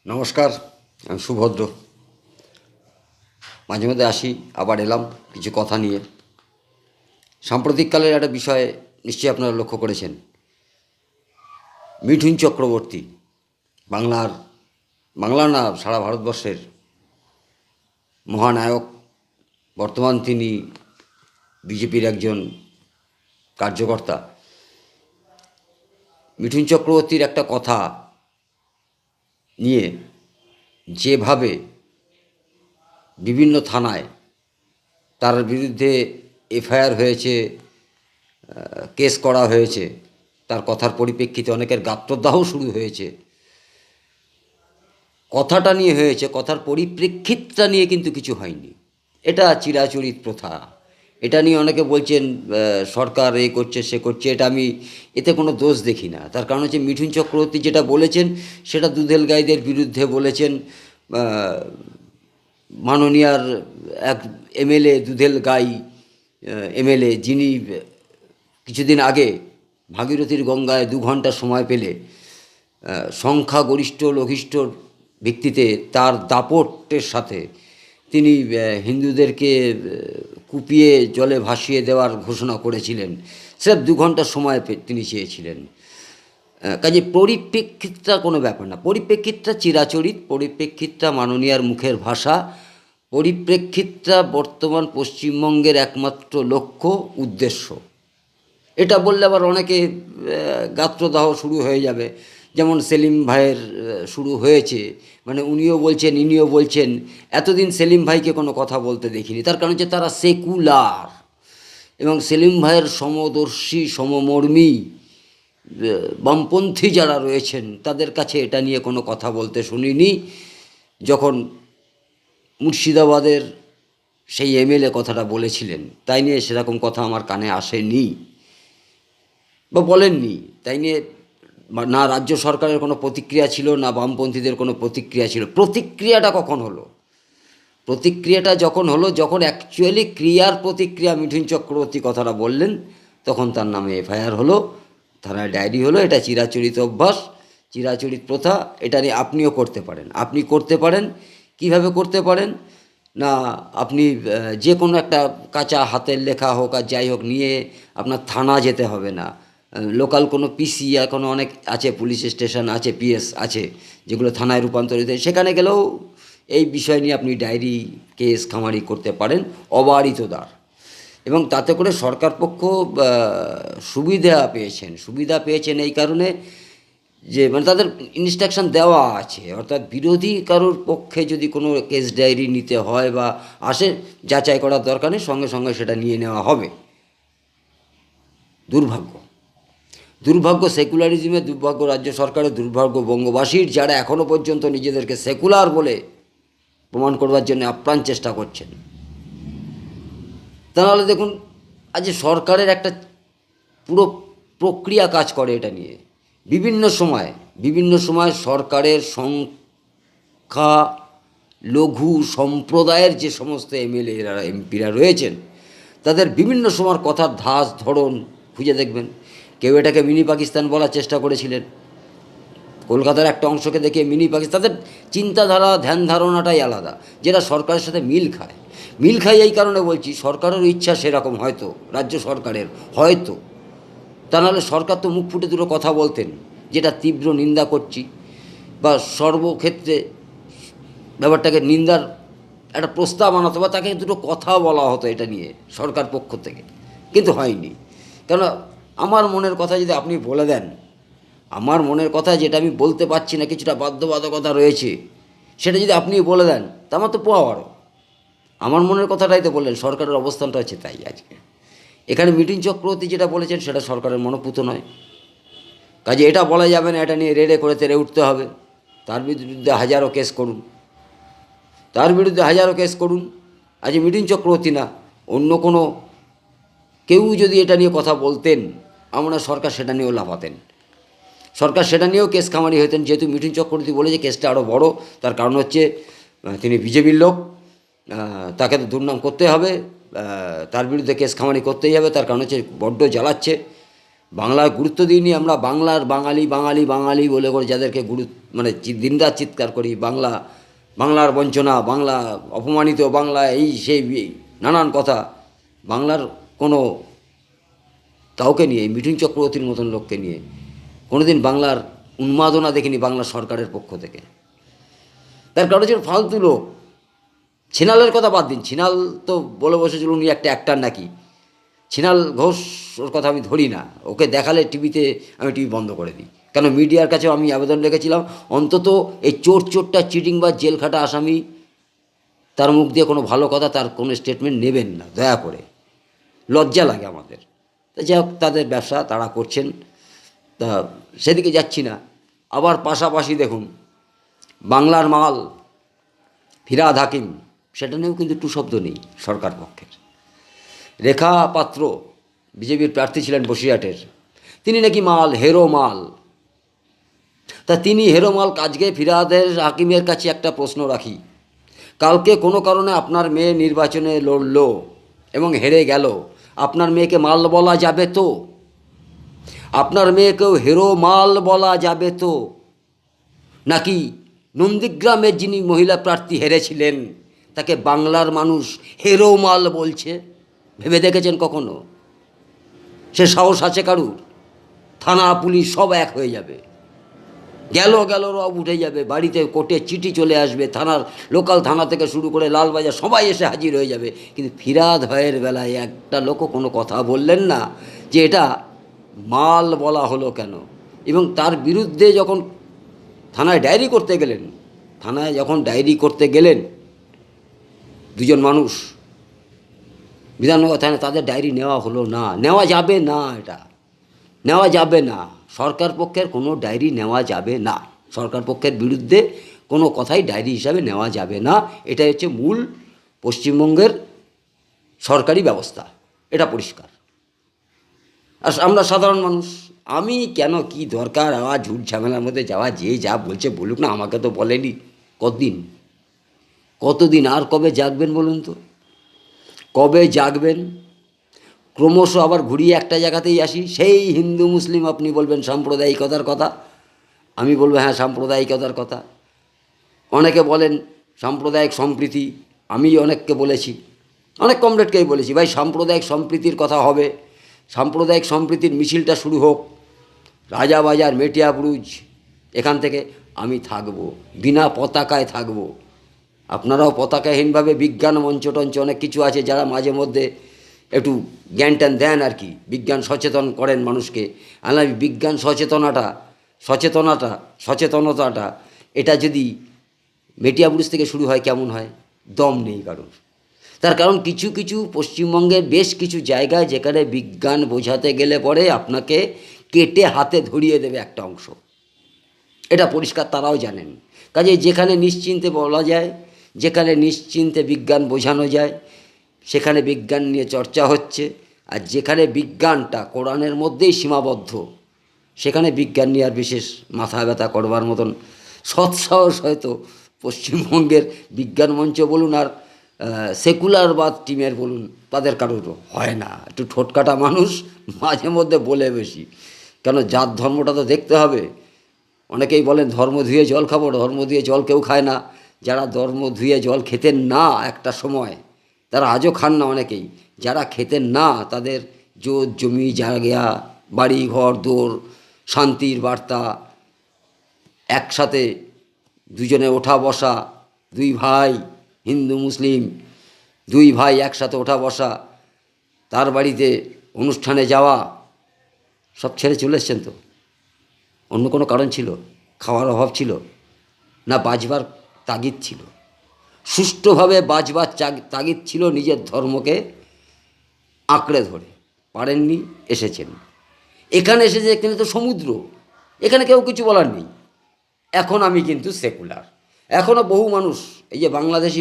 নমস্কার, আমি সুভদ্র। মাঝে মধ্যে আসি, আবার এলাম কিছু কথা নিয়ে। সাম্প্রতিককালের একটা বিষয় নিশ্চয়ই আপনারা লক্ষ্য করেছেন। মিঠুন চক্রবর্তী, বাংলার বাংলা না সারা ভারতবর্ষের মহানায়ক। বর্তমান তিনি বিজেপির একজন কার্যকর্তা। মিঠুন চক্রবর্তীর একটা কথা নিয়ে যেভাবে বিভিন্ন থানায় তার বিরুদ্ধে এফআইআর হয়েছে, কেস করা হয়েছে, তার কথার পরিপ্রেক্ষিতে অনেকের গাত্রদাহ শুরু হয়েছে। কথাটা নিয়ে হয়েছে, কথার পরিপ্রেক্ষিতটা নিয়ে কিন্তু কিছু হয়নি। এটা চিরাচরিত প্রথা। এটা নিয়ে অনেকে বলছেন সরকার এ করছে সে করছে, এটা আমি এতে কোনো দোষ দেখি না। তার কারণ হচ্ছে মিঠুন চক্রবর্তী যেটা বলেছেন সেটা দুধেল গাইদের বিরুদ্ধে বলেছেন। মাননীয়ার এক এমএলএ, দুধেল গাই এমএলএ, যিনি কিছুদিন আগে ভাগীরথীর গঙ্গায় 2 ঘন্টা সময় পেলে সংখ্যাগরিষ্ঠ লঘিষ্ঠ ভিত্তিতে তার দাপটের সাথে তিনি হিন্দুদেরকে কুপিয়ে জলে ভাসিয়ে দেওয়ার ঘোষণা করেছিলেন। স্রেফ 2 ঘন্টা সময় তিনি চেয়েছিলেন। কাজে পরিপ্রেক্ষিতটা কোনো ব্যাপার না, পরিপ্রেক্ষিতটা চিরাচরিত, পরিপ্রেক্ষিতটা মাননীয়ার মুখের ভাষা, পরিপ্রেক্ষিতটা বর্তমান পশ্চিমবঙ্গের একমাত্র লক্ষ্য উদ্দেশ্য। এটা বললে আবার অনেকে গাত্রদাহ শুরু হয়ে যাবে, যেমন সেলিম ভাইয়ের শুরু হয়েছে। মানে উনিও বলছেন ইনিও বলছেন। এতদিন সেলিম ভাইকে কোনো কথা বলতে দেখিনি, তার কারণ হচ্ছে তারা সেকুলার, এবং সেলিম ভাইয়ের সমদর্শী সমমর্মী বামপন্থী যারা রয়েছেন তাদের কাছে এটা নিয়ে কোনো কথা বলতে শুনিনি। যখন মুর্শিদাবাদের সেই এমএলএ কথাটা বলেছিলেন, তাই নিয়ে সেরকম কথা আমার কানে আসেনি বা বলেননি। তাই নিয়ে না রাজ্য সরকারের কোনো প্রতিক্রিয়া ছিল, না বামপন্থীদের কোনো প্রতিক্রিয়া ছিল। প্রতিক্রিয়াটা কখন হলো? প্রতিক্রিয়াটা যখন হলো, যখন অ্যাকচুয়ালি ক্রিয়ার প্রতিক্রিয়া মিঠুন চক্রবর্তী কথাটা বললেন, তখন তার নামে এফআইআর হলো, থানায় ডায়েরি হলো। এটা চিরাচরিত অভ্যাস, চিরাচরিত প্রথা। এটা নিয়ে আপনিও করতে পারেন। আপনি করতে পারেন, কিভাবে করতে পারেন না, আপনি যে কোনো একটা কাঁচা হাতের লেখা হোক আর যাই হোক নিয়ে আপনার থানা যেতে হবে না। লোকাল কোনো পিসি এখনও অনেক আছে, পুলিশ স্টেশন আছে, পিএস আছে, যেগুলো থানায় রূপান্তরিত, সেখানে গেলেও এই বিষয় নিয়ে আপনি ডায়েরি কেস খামারি করতে পারেন অবারিত দ্বার। এবং তাতে করে সরকার পক্ষ সুবিধা পেয়েছেন এই কারণে যে মানে তাদের ইনস্ট্রাকশন দেওয়া আছে, অর্থাৎ বিরোধী কারোর পক্ষে যদি কোনো কেস ডায়েরি নিতে হয় বা আসে, যাচাই করার দরকার নেই, সঙ্গে সঙ্গে সেটা নিয়ে নেওয়া হবে। দুর্ভাগ্য, দুর্ভাগ্য সেকুলারিজমের, দুর্ভাগ্য রাজ্য সরকারের, দুর্ভাগ্য বঙ্গবাসীর, যারা এখনও পর্যন্ত নিজেদেরকে সেকুলার বলে প্রমাণ করবার জন্য আপ্রাণ চেষ্টা করছেন। তাহলে দেখুন, আজ সরকারের একটা পুরো প্রক্রিয়া কাজ করে এটা নিয়ে। বিভিন্ন সময় সরকারের সংখ্যা লঘু সম্প্রদায়ের যে সমস্ত এমএলএরা এমপিরা রয়েছেন, তাদের বিভিন্ন সময় কথার ধাঁচ ধরন খুঁজে দেখবেন। কেউ এটাকে মিনি পাকিস্তান বলার চেষ্টা করেছিলেন, কলকাতার একটা অংশকে দেখে মিনি পাকিস্তান। তাদের চিন্তাধারা ধ্যান ধারণাটাই আলাদা, যেটা সরকারের সাথে মিল খায় এই কারণে বলছি, সরকারেরও ইচ্ছা সেরকম, হয়তো রাজ্য সরকারের, হয়তো। তা নাহলে সরকার তো মুখ ফুটে দুটো কথা বলতেন, যেটা তীব্র নিন্দা করছি, বা সর্বক্ষেত্রে ব্যাপারটাকে নিন্দার একটা প্রস্তাব আনাতো, বা তাকে দুটো কথা বলা হতো এটা নিয়ে সরকার পক্ষ থেকে। কিন্তু হয়নি। কেন? আমার মনের কথা যদি আপনি বলে দেন, আমার মনের কথা যেটা আমি বলতে পারছি না, কিছুটা বাধ্যবাধকতা রয়েছে, সেটা যদি আপনি বলে দেন, তা আমার তো পাওয়ারও। আমার মনের কথাটাই তো বললেন, সরকারের অবস্থানটা হচ্ছে তাই আজকে। এখানে মিঠুন চক্রবর্তী যেটা বলেছেন সেটা সরকারের মনোপুত নয়। কাজে এটা বলা যাবে না এটা নিয়ে রেড়ে করে তেড়ে উঠতে হবে। তার বিরুদ্ধে হাজারো কেস করুন, আজ মিঠুন চক্রবর্তী না, অন্য কোনো কেউ যদি এটা নিয়ে কথা বলতেন, আমরা সরকার সেটা নিয়েও লাফাতেন, সরকার সেটা নিয়েও কেস খামারি হতেন। যেহেতু মিঠুন চক্রবর্তী বলেছে কেসটা আরও বড়, তার কারণ হচ্ছে তিনি বিজেপির লোক, তাকে তো দুর্নাম করতে হবে, তার বিরুদ্ধে কেস খামারি করতেই হবে। তার কারণ হচ্ছে বড্ড জ্বালাচ্ছে। বাংলার গুরুত্ব দিইনি আমরা, বাংলার বাঙালি বাঙালি বাঙালি বলে করে যাদেরকে মানে দিনরাত চিৎকার করি বাংলা, বাংলার বঞ্চনা, বাংলা অপমানিত, বাংলা এই সেই নানান কথা। বাংলার কোনো কাউকে নিয়ে, মিঠুন চক্রবর্তীর মতন লোককে নিয়ে কোনোদিন বাংলার উন্মাদনা দেখিনি বাংলা সরকারের পক্ষ থেকে। তার কারণ হচ্ছে ফালতু লোক। ছিনালের কথা বাদ দিন, ছিনাল তো বলে বসেছিল উনি একটা অ্যাক্টার নাকি। ছিনাল ঘোষ ওর কথা আমি ধরি না, ওকে দেখালে টিভিতে আমি টিভি বন্ধ করে দিই। কেন মিডিয়ার কাছেও আমি আবেদন রেখেছিলাম, অন্তত এই চোরটা চিটিং বা জেল খাটা আসামি, তার মুখ দিয়ে কোনো ভালো কথা, তার কোনো স্টেটমেন্ট নেবেন না দয়া করে, লজ্জা লাগে আমাদের। তা যাই হোক, তাদের ব্যবসা তারা করছেন, তা সেদিকে যাচ্ছি না। আবার পাশাপাশি দেখুন বাংলার মাল ফিরহাদ হাকিম, সেটা নিয়েও কিন্তু টু শব্দ নেই সরকার পক্ষের। রেখা পাত্র বিজেপির প্রার্থী ছিলেন বসিরহাটের, তিনি নাকি মাল, হেরো মাল। তা তিনি হেরো মাল, আজকে ফিরহাদের হাকিমের কাছে একটা প্রশ্ন রাখি, কালকে কোনো কারণে আপনার মেয়ে নির্বাচনে লড়ল এবং হেরে গেল, আপনার মেয়েকে মাল বলা যাবে তো? আপনার মেয়েকেও হেরো মাল বলা যাবে তো? নাকি নন্দীগ্রামের যিনি মহিলা প্রার্থী হেরেছিলেন তাকে বাংলার মানুষ হেরো মাল বলছে? ভেবে দেখেছেন কখনো? সে সাহস আছে কারুর? থানা পুলিশ সব এক হয়ে যাবে, গেল রব উঠে যাবে, বাড়িতে কোর্টে চিঠি চলে আসবে, থানার লোকাল থানা থেকে শুরু করে লালবাজার সবাই এসে হাজির হয়ে যাবে। কিন্তু ফিরহাদ ভাইয়ের বেলায় একটা লোকও কোনো কথা বললেন না যে এটা মাল বলা হলো কেন। এবং তার বিরুদ্ধে যখন থানায় ডায়েরি করতে গেলেন, দুজন মানুষ বিধাননগর থানায়, তাদের ডায়েরি নেওয়া হলো না, নেওয়া যাবে না, এটা নেওয়া যাবে না। সরকার পক্ষের কোনো ডায়েরি নেওয়া যাবে না, সরকার পক্ষের বিরুদ্ধে কোনো কথাই ডায়েরি হিসাবে নেওয়া যাবে না। এটাই হচ্ছে মূল পশ্চিমবঙ্গের সরকারি ব্যবস্থা, এটা পরিষ্কার। আর আমরা সাধারণ মানুষ, আমি কেন, কি দরকার আবার ঝুট ঝামেলার মধ্যে যাওয়া? যে যা বলছে বলুক না, আমাকে তো বলেনি। কতদিন আর কবে জাগবেন বলুন তো? কবে জাগবেন? ক্রমশ আবার ঘুরিয়ে একটা জায়গাতেই আসি, সেই হিন্দু মুসলিম। আপনি বলবেন সাম্প্রদায়িকতার কথা, আমি বলবো হ্যাঁ সাম্প্রদায়িকতার কথা। অনেকে বলেন সাম্প্রদায়িক সম্প্রীতি, আমি অনেককে বলেছি, অনেক কমরেডকেই বলেছি, ভাই সাম্প্রদায়িক সম্প্রীতির কথা হবে, সাম্প্রদায়িক সম্প্রীতির মিছিলটা শুরু হোক রাজাবাজার, মেটিয়া ব্রুজ, এখান থেকে আমি থাকব, বিনা পতাকায় থাকব। আপনারাও পতাকাহীনভাবে, বিজ্ঞান মঞ্চ টঞ্চ অনেক কিছু আছে, যারা মাঝে মধ্যে একটু জ্ঞান ট্যান দেন আর কি, বিজ্ঞান সচেতন করেন মানুষকে। আমি বিজ্ঞান সচেতনতাটা এটা যদি মেটিয়া ব্রুজ থেকে শুরু হয় কেমন হয়? দম নেই কারোর। তার কারণ কিছু কিছু পশ্চিমবঙ্গের বেশ কিছু জায়গায় যেখানে বিজ্ঞান বোঝাতে গেলে পরে আপনাকে কেটে হাতে ধরিয়ে দেবে একটা অংশ, এটা পরিষ্কার, তারাও জানেন। কাজে যেখানে নিশ্চিন্তে বলা যায়, যেখানে নিশ্চিন্তে বিজ্ঞান বোঝানো যায়, সেখানে বিজ্ঞান নিয়ে চর্চা হচ্ছে। আর যেখানে বিজ্ঞানটা কোরআনের মধ্যেই সীমাবদ্ধ, সেখানে বিজ্ঞান নিয়ে আর বিশেষ মাথা ব্যথা করবার মতন সৎসাহস হয়তো পশ্চিমবঙ্গের বিজ্ঞান মঞ্চ বলুন আর সেকুলারবাদ টিমের বলুন, তাদের কারোরও হয় না। একটু ঠোঁটকাটা মানুষ, মাঝে মধ্যে বলে বেশি। কেন, জাত ধর্মটা তো দেখতে হবে। অনেকেই বলেন ধর্ম ধুয়ে জল খাবো, ধর্ম ধুয়ে জল কেউ খায় না। যারা ধর্ম ধুয়ে জল খেতেন না একটা সময়, তারা আজও খান না অনেকেই। যারা খেতেন না তাদের জোত জমি জায়গা, বাড়ি ঘর দৌড়, শান্তির বার্তা, একসাথে দুজনে ওঠা বসা, দুই ভাই হিন্দু মুসলিম, দুই ভাই একসাথে ওঠা বসা, তার বাড়িতে অনুষ্ঠানে যাওয়া, সব ছেড়ে চলে এসছেন। তো অন্য কোনো কারণ ছিল? খাওয়ার অভাব ছিল? না বাঁচবার তাগিদ ছিল? সুষ্ঠুভাবে বাঁচবার তাগিদ ছিল, নিজের ধর্মকে আঁকড়ে ধরে পারেননি, এসেছেন। এখানে এসেছে, এখানে তো সমুদ্র, এখানে কেউ কিছু বলার নেই। এখন আমি কিন্তু সেকুলার। এখনও বহু মানুষ এই যে বাংলাদেশি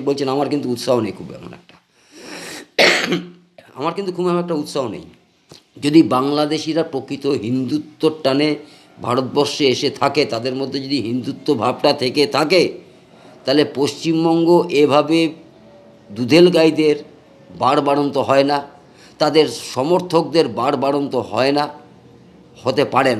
বলছেন, আমার কিন্তু উৎসাহ নেই খুব এমন একটা, আমার কিন্তু খুব এমন একটা উৎসাহ নেই। যদি বাংলাদেশিরা প্রকৃত হিন্দুত্বর টানে ভারতবর্ষে এসে থাকে, তাদের মধ্যে যদি হিন্দুত্ব ভাবটা থেকে থাকে, তাহলে পশ্চিমবঙ্গ এভাবে দুধেল গাইদের বাড়বাড়ন্ত হয় না, তাদের সমর্থকদের বাড়বাড়ন্ত হয় না, হতে পারে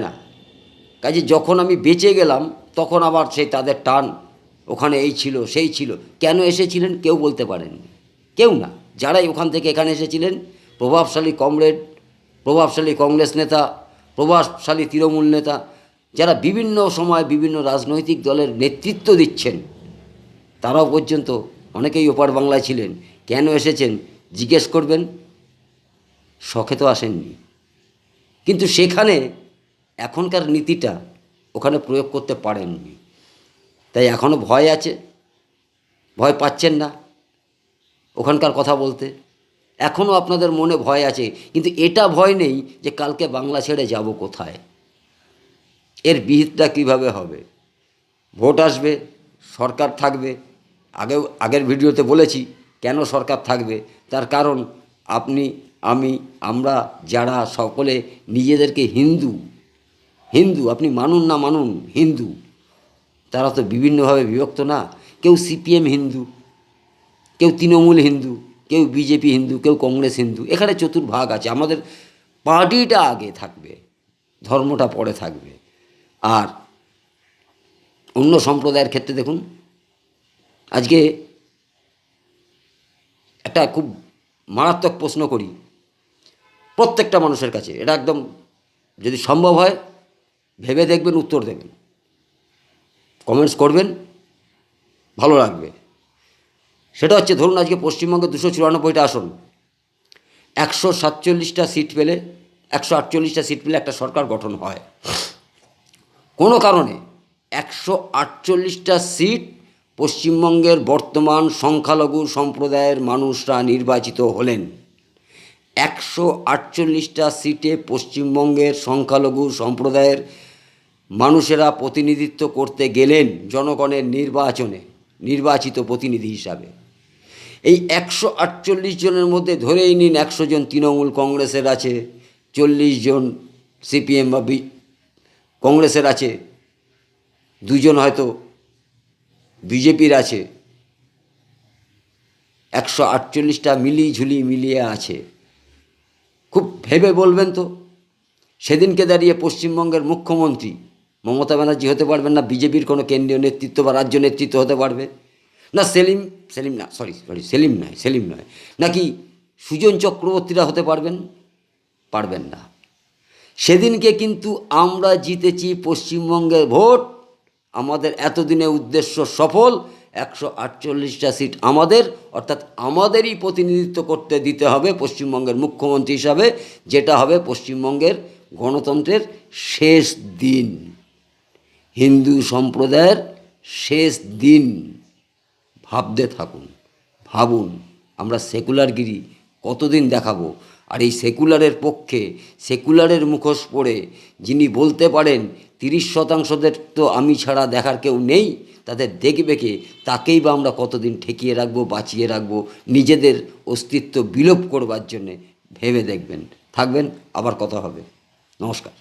না। কাজে যখন আমি বেঁচে গেলাম তখন আবার সেই তাদের টান, ওখানে এই ছিল সেই ছিল। কেন এসেছিলেন কেউ বলতে পারেননি, কেউ না। যারাই ওখান থেকে এখানে এসেছিলেন, প্রভাবশালী কমরেড, প্রভাবশালী কংগ্রেস নেতা, প্রভাবশালী তৃণমূল নেতা, যারা বিভিন্ন সময় বিভিন্ন রাজনৈতিক দলের নেতৃত্ব দিচ্ছেন, তারাও পর্যন্ত অনেকেই ওপার বাংলায় ছিলেন। কেন এসেছেন জিজ্ঞেস করবেন, শখে তো আসেননি। কিন্তু সেখানে এখনকার নীতিটা ওখানে প্রয়োগ করতে পারেননি, তাই এখনও ভয় আছে, ভয় পাচ্ছেন না ওখানকার কথা বলতে। এখনও আপনাদের মনে ভয় আছে, কিন্তু এটা ভয় নেই যে কালকে বাংলা ছেড়ে যাব কোথায়, এর বিহিতটা কীভাবে হবে। ভোট আসবে, সরকার থাকবে। আগের ভিডিওতে বলেছি কেন সরকার থাকবে, তার কারণ আপনি, আমি, আমরা যারা সকলে নিজেদেরকে হিন্দু, হিন্দু আপনি মানুন না মানুন হিন্দু, তারা তো বিভিন্নভাবে বিভক্ত না। কেউ সিপিএম হিন্দু, কেউ তৃণমূল হিন্দু, কেউ বিজেপি হিন্দু, কেউ কংগ্রেস হিন্দু। এখানে চতুর্ভাগ আছে। আমাদের পার্টিটা আগে থাকবে, ধর্মটা পরে থাকবে। আর অন্য সম্প্রদায়ের ক্ষেত্রে দেখুন, আজকে একটা খুব মারাত্মক প্রশ্ন করি প্রত্যেকটা মানুষের কাছে, এটা একদম যদি সম্ভব হয় ভেবে দেখবেন, উত্তর দেবেন, কমেন্টস করবেন, ভালো লাগবে। সেটা হচ্ছে, ধরুন আজকে পশ্চিমবঙ্গে 294টা আসন, 147টা সিট পেলে, 148টা সিট পেলে একটা সরকার গঠন হয়। কোনো কারণে 148টা সিট পশ্চিমবঙ্গের বর্তমান সংখ্যালঘু সম্প্রদায়ের মানুষরা নির্বাচিত হলেন। 148টা সিটে পশ্চিমবঙ্গের সংখ্যালঘু সম্প্রদায়ের মানুষেরা প্রতিনিধিত্ব করতে গেলেন জনগণের নির্বাচনে, নির্বাচিত প্রতিনিধি হিসাবে। এই 148 জনের মধ্যে ধরেই নিন 100 জন তৃণমূল কংগ্রেসের আছে, 40 জন সিপিএম বা কংগ্রেসের আছে, 2 জন হয়তো বিজেপির আছে, 148টা মিলিয়ে মিলিয়ে আছে। খুব ভেবে বলবেন তো, সেদিনকে দাঁড়িয়ে পশ্চিমবঙ্গের মুখ্যমন্ত্রী মমতা ব্যানার্জি হতে পারবেন না, বিজেপির কোনো কেন্দ্রীয় নেতৃত্ব বা রাজ্য নেতৃত্ব হতে পারবে না, সেলিম নয়, নাকি সুজন চক্রবর্তীরা হতে পারবেন না। সেদিনকে কিন্তু আমরা জিতেছি পশ্চিমবঙ্গের ভোট, আমাদের এতদিনের উদ্দেশ্য সফল। 148টা সিট আমাদের, অর্থাৎ আমাদেরই প্রতিনিধিত্ব করতে দিতে হবে পশ্চিমবঙ্গের মুখ্যমন্ত্রী হিসাবে, যেটা হবে পশ্চিমবঙ্গের গণতন্ত্রের শেষ দিন, হিন্দু সম্প্রদায়ের শেষ দিন। ভাবতে থাকুন, ভাবুন আমরা সেকুলারগিরি কতদিন দেখাবো। আর এই সেকুলারের পক্ষে, সেকুলারের মুখোশ পরে যিনি বলতে পারেন 30%দের তো আমি ছাড়া দেখার কেউ নেই, তাদের দেখবে কে, তাকেই বা আমরা কতদিন ঠেকিয়ে রাখবো, বাঁচিয়ে রাখবো নিজেদের অস্তিত্ব বিলোপ করবার জন্যে। ভেবে দেখবেন, থাকবেন, আবার কথা হবে। নমস্কার।